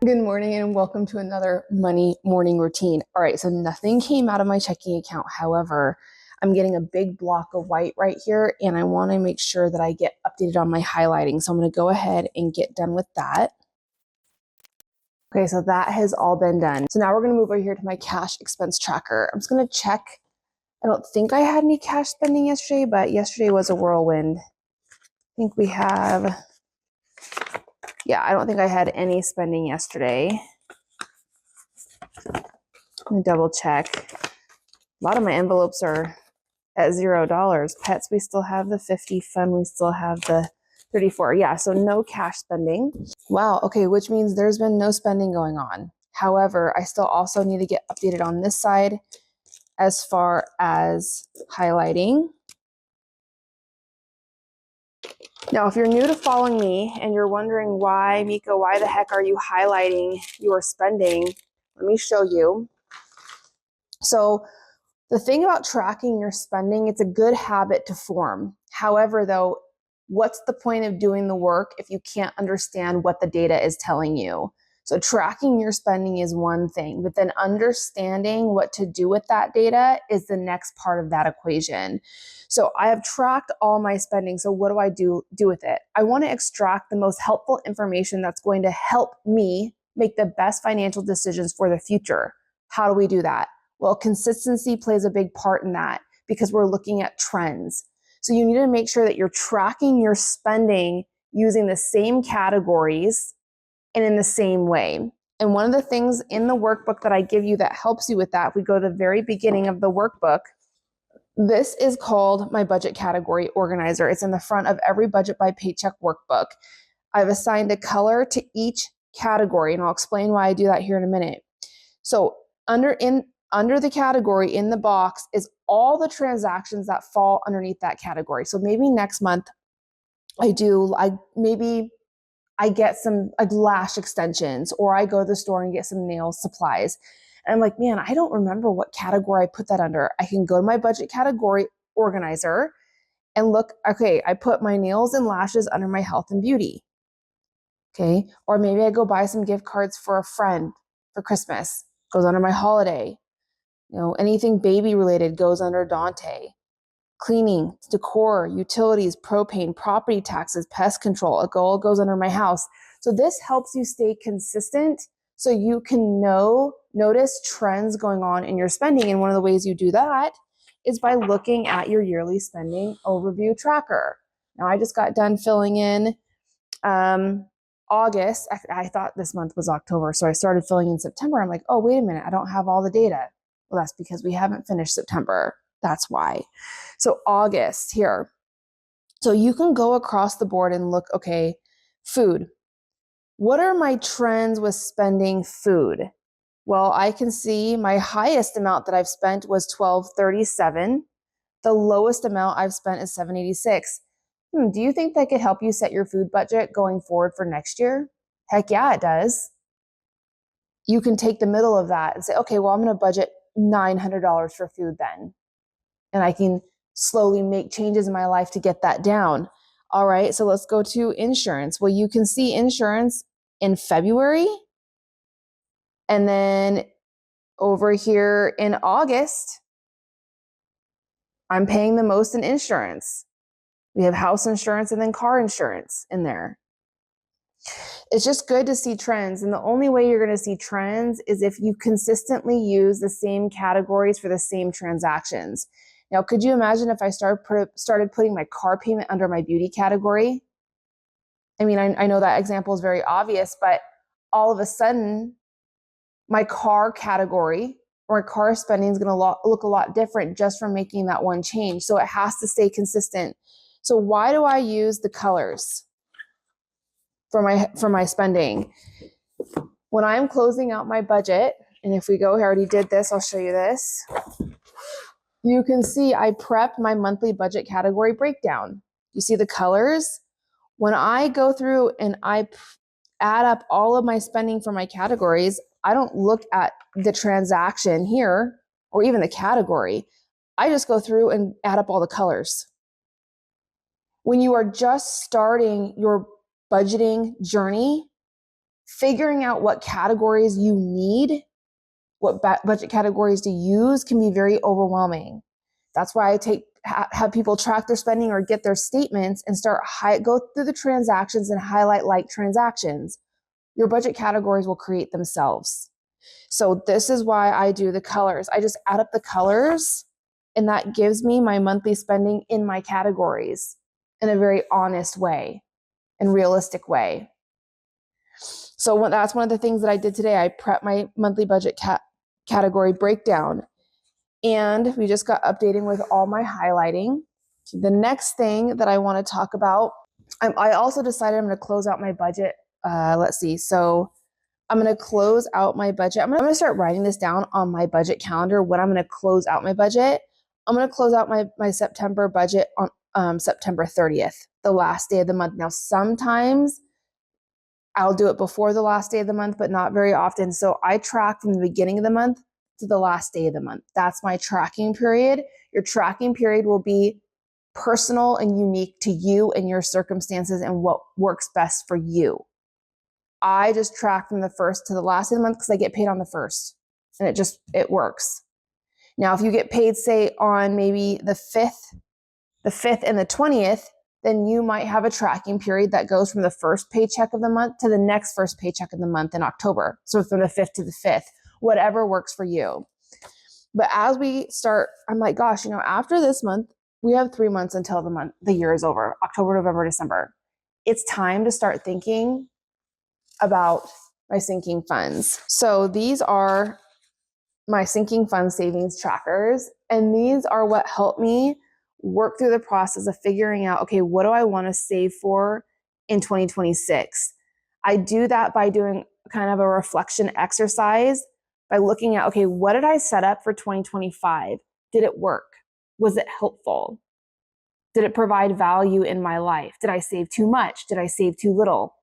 Good morning and welcome to another money morning routine. All right, so nothing came out of my checking account. However, I'm getting a big block of white right here and I want to make sure that I get updated on my highlighting. So I'm going to go ahead and get done with that. Okay, so that has all been done. So now we're going to move over here to my cash expense tracker. I'm just going to check. I don't think I had any cash spending yesterday, but yesterday was a whirlwind. I think we have... Yeah, I don't think I had any spending yesterday. I'm gonna double check. A lot of my envelopes are at $0. Pets, we still have the 50. Fun, we still have the 34. Yeah, so no cash spending. Wow, okay, which means there's been no spending going on. However, I still also need to get updated on this side as far as highlighting. Now, if you're new to following me and you're wondering why, Miko, why the heck are you highlighting your spending? Let me show you. So the thing about tracking your spending, it's a good habit to form. However, though, what's the point of doing the work if you can't understand what the data is telling you? So tracking your spending is one thing, but then understanding what to do with that data is the next part of that equation. So I have tracked all my spending. So what do I do with it? I want to extract the most helpful information that's going to help me make the best financial decisions for the future. How do we do that? Well, consistency plays a big part in that because we're looking at trends. So you need to make sure that you're tracking your spending using the same categories and in the same way. And one of the things in the workbook that I give you that helps you with that, if we go to the very beginning of the workbook, this is called my budget category organizer. It's in the front of every budget by paycheck workbook. I've assigned a color to each category, and I'll explain why I do that here in a minute. So under the category in the box is all the transactions that fall underneath that category. So maybe next month I get some lash extensions, or I go to the store and get some nail supplies. And I'm like, man, I don't remember what category I put that under. I can go to my budget category organizer and look, okay, I put my nails and lashes under my health and beauty. Okay. Or maybe I go buy some gift cards for a friend for Christmas, goes under my holiday. Anything baby related goes under Dante. Cleaning, decor, utilities, propane, property taxes, pest control, it all goes under my house. So this helps you stay consistent so you can notice trends going on in your spending. And one of the ways you do that is by looking at your yearly spending overview tracker. Now, I just got done filling in August. I thought this month was October, so I started filling in September. I'm like, oh, wait a minute, I don't have all the data. Well, that's because we haven't finished September. That's why. So August here. So you can go across the board and look, okay, food. What are my trends with spending food? Well, I can see my highest amount that I've spent was $12.37. The lowest amount I've spent is $7.86. Do you think that could help you set your food budget going forward for next year? Heck yeah, it does. You can take the middle of that and say, okay, well, I'm going to budget $900 for food then. And I can slowly make changes in my life to get that down. All right, so let's go to insurance. Well, you can see insurance in February. And then over here in August, I'm paying the most in insurance. We have house insurance and then car insurance in there. It's just good to see trends. And the only way you're going to see trends is if you consistently use the same categories for the same transactions. Now, could you imagine if I started putting my car payment under my beauty category? I mean, I know that example is very obvious, but all of a sudden, my car category or car spending is going to look a lot different just from making that one change. So it has to stay consistent. So why do I use the colors for my spending? When I'm closing out my budget, and if we go, I already did this, I'll show you this. You can see I prepped my monthly budget category breakdown. You see the colors? When I go through and I add up all of my spending for my categories, I don't look at the transaction here or even the category. I just go through and add up all the colors. When you are just starting your budgeting journey, figuring out what categories you need, what budget categories to use can be very overwhelming. That's why I have people track their spending or get their statements and go through the transactions and highlight like transactions. Your budget categories will create themselves. So this is why I do the colors. I just add up the colors, and that gives me my monthly spending in my categories in a very honest way and realistic way. So that's one of the things that I did today. I prepped my monthly budget category breakdown, and we just got updating with all my highlighting. The next thing that I want to talk about, I also decided I'm going to close out my budget. Let's see. So I'm going to close out my budget. I'm going to start writing this down on my budget calendar when I'm going to close out my budget. I'm going to close out my September budget on September 30th, the last day of the month. Now, sometimes I'll do it before the last day of the month, but not very often. So I track from the beginning of the month to the last day of the month. That's my tracking period. Your tracking period will be personal and unique to you and your circumstances and what works best for you. I just track from the first to the last of the month because I get paid on the first, and it works. Now, if you get paid, say, on maybe the 5th and the 20th, then you might have a tracking period that goes from the first paycheck of the month to the next first paycheck of the month in October. So from the 5th to the 5th, whatever works for you. But as we start, I'm like, gosh, after this month, we have 3 months until the year is over, October, November, December. It's time to start thinking about my sinking funds. So these are my sinking fund savings trackers, and these are what help me work through the process of figuring out, okay, what do I want to save for in 2026? I do that by doing kind of a reflection exercise by looking at, okay, what did I set up for 2025? Did it work? Was it helpful? Did it provide value in my life? Did I save too much? Did I save too little?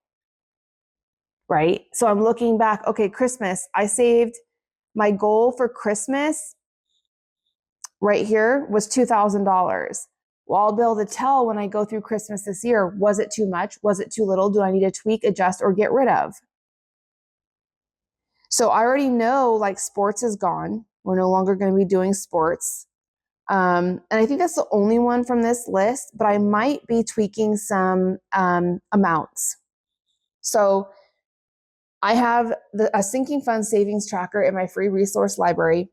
Right? So I'm looking back, okay, Christmas, I saved, my goal for Christmas right here was $2,000. Well, I'll be able to tell when I go through Christmas this year, was it too much? Was it too little? Do I need to tweak, adjust, or get rid of? So I already know like sports is gone. We're no longer going to be doing sports. And I think that's the only one from this list, but I might be tweaking some amounts. So I have a sinking fund savings tracker in my free resource library,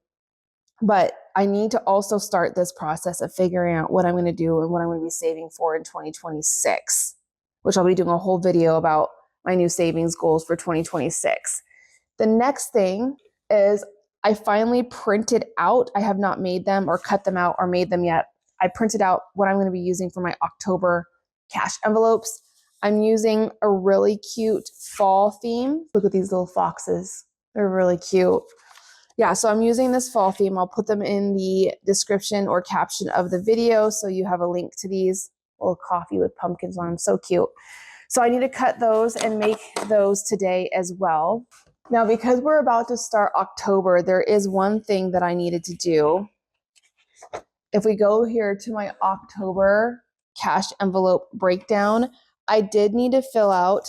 but I need to also start this process of figuring out what I'm going to do and what I'm going to be saving for in 2026, which I'll be doing a whole video about my new savings goals for 2026. The next thing is I finally printed out, I have not made them or cut them out or made them yet. I printed out what I'm going to be using for my October cash envelopes. I'm using a really cute fall theme. Look at these little foxes. They're really cute. Yeah, so I'm using this fall theme. I'll put them in the description or caption of the video so you have a link to these. Little coffee with pumpkins on them. So cute. So I need to cut those and make those today as well. Now, because we're about to start October, there is one thing that I needed to do. If we go here to my October cash envelope breakdown, I did need to fill out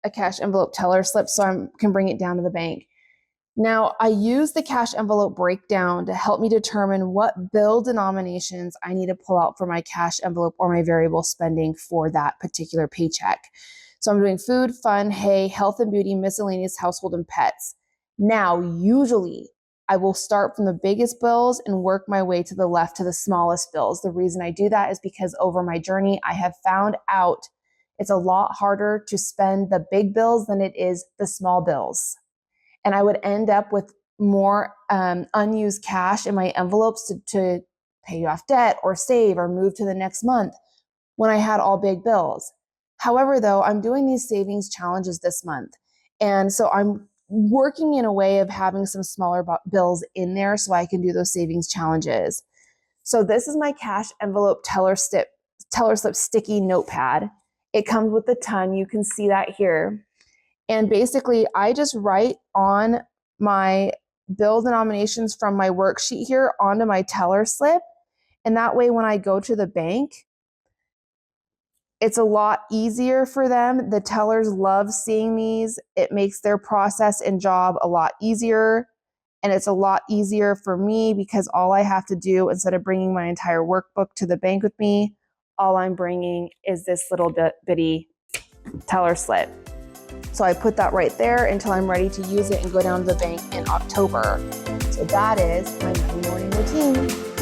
a cash envelope teller slip so I can bring it down to the bank. Now, I use the cash envelope breakdown to help me determine what bill denominations I need to pull out for my cash envelope or my variable spending for that particular paycheck. So I'm doing food, fun, hay, health and beauty, miscellaneous, household, and pets. Now, usually I will start from the biggest bills and work my way to the left to the smallest bills. The reason I do that is because over my journey, I have found out it's a lot harder to spend the big bills than it is the small bills. And I would end up with more unused cash in my envelopes to pay off debt or save or move to the next month when I had all big bills. However, though, I'm doing these savings challenges this month. And so I'm working in a way of having some smaller bills in there so I can do those savings challenges. So this is my cash envelope teller slip sticky notepad. It comes with a ton. You can see that here. And basically, I just write on my bill denominations from my worksheet here onto my teller slip. And that way, when I go to the bank, It's a lot easier for them. The tellers love seeing these. It makes their process and job a lot easier. And it's a lot easier for me because all I have to do, instead of bringing my entire workbook to the bank with me, all I'm bringing is this little bitty teller slip. So I put that right there until I'm ready to use it and go down to the bank in October. So that is my Monday morning routine.